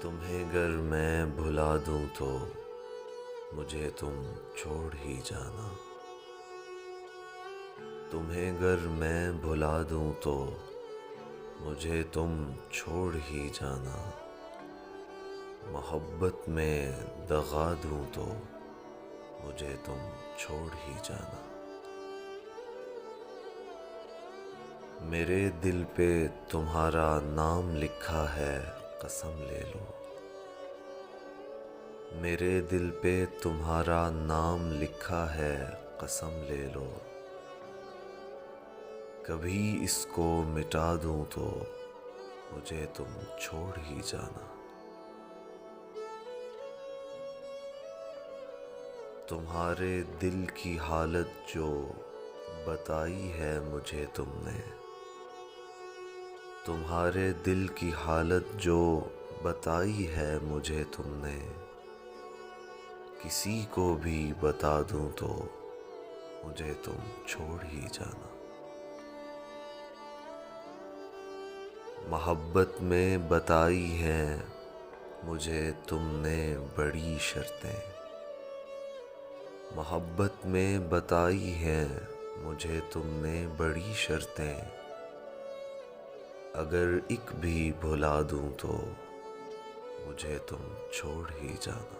تمہیں گر میں بھلا دوں تو مجھے تم چھوڑ ہی جانا۔ تمہیں گر میں بھلا دوں تو مجھے تم چھوڑ ہی جانا۔ محبت میں دغا دوں تو مجھے تم چھوڑ ہی جانا۔ میرے دل پہ تمہارا نام لکھا ہے قسم لے لو۔ میرے دل پہ تمہارا نام لکھا ہے قسم لے لو۔ کبھی اس کو مٹا دوں تو مجھے تم چھوڑ ہی جانا۔ تمہارے دل کی حالت جو بتائی ہے مجھے تم نے، تمہارے دل کی حالت جو بتائی ہے مجھے تم نے، کسی کو بھی بتا دوں تو مجھے تم چھوڑ ہی جانا۔ محبت میں بتائی ہیں مجھے تم نے بڑی شرطیں، محبت میں بتائی ہیں مجھے تم نے بڑی شرطیں، اگر ایک بھی بھلا دوں تو مجھے تم چھوڑ ہی جانا۔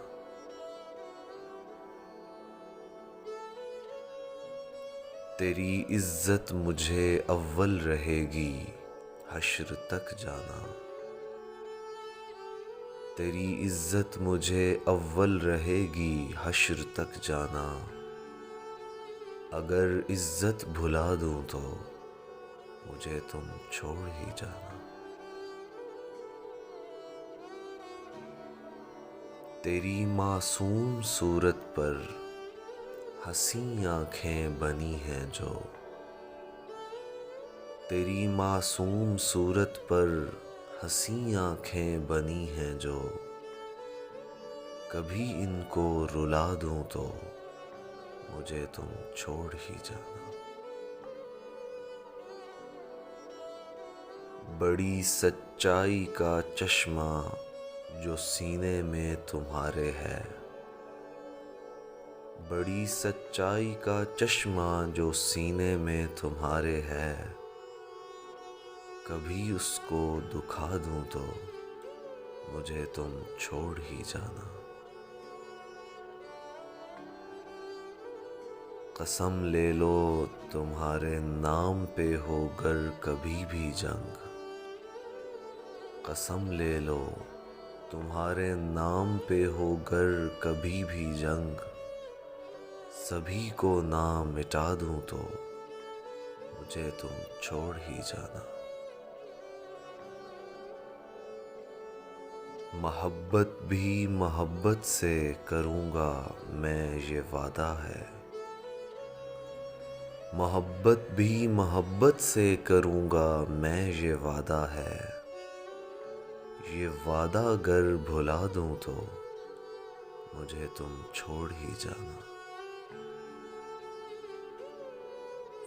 تیری عزت مجھے اول رہے گی حشر تک جانا۔ تیری عزت مجھے اول رہے گی حشر تک جانا، اگر عزت بھلا دوں تو مجھے تم چھوڑ ہی جانا۔ تیری معصوم صورت پر حسین آنکھیں بنی ہیں جو، تیری معصوم صورت پر حسین آنکھیں بنی ہیں جو، کبھی ان کو رلا دوں تو مجھے تم چھوڑ ہی جانا۔ بڑی سچائی کا چشمہ جو سینے میں تمہارے ہے، بڑی سچائی کا چشمہ جو سینے میں تمہارے ہے، کبھی اس کو دکھا دوں تو مجھے تم چھوڑ ہی جانا۔ قسم لے لو تمہارے نام پہ ہو گر کبھی بھی جنگ، قسم لے لو تمہارے نام پہ ہو گر کبھی بھی جنگ، سبھی کو نہ مٹا دوں تو مجھے تم چھوڑ ہی جانا۔ محبت بھی محبت سے کروں گا میں یہ وعدہ ہے، محبت بھی محبت سے کروں گا میں یہ وعدہ ہے، یہ وعدہ گر بھلا دوں تو مجھے تم چھوڑ ہی جانا۔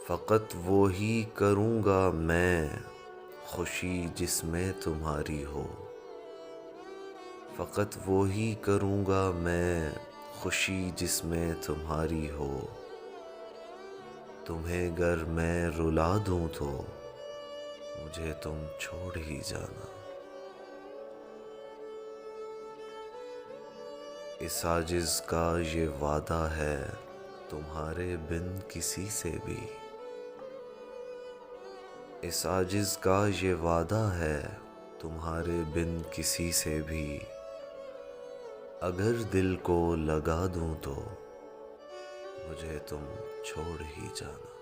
فقط وہی کروں گا میں خوشی جس میں تمہاری ہو، فقط وہی کروں گا میں خوشی جس میں تمہاری ہو، تمہیں گر میں رلا دوں تو مجھے تم چھوڑ ہی جانا۔ اس عاجز کا یہ وعدہ ہے تمہارے بن کسی سے بھی، اس عاجز کا یہ وعدہ ہے تمہارے بن کسی سے بھی، اگر دل کو لگا دوں تو مجھے تم چھوڑ ہی جانا۔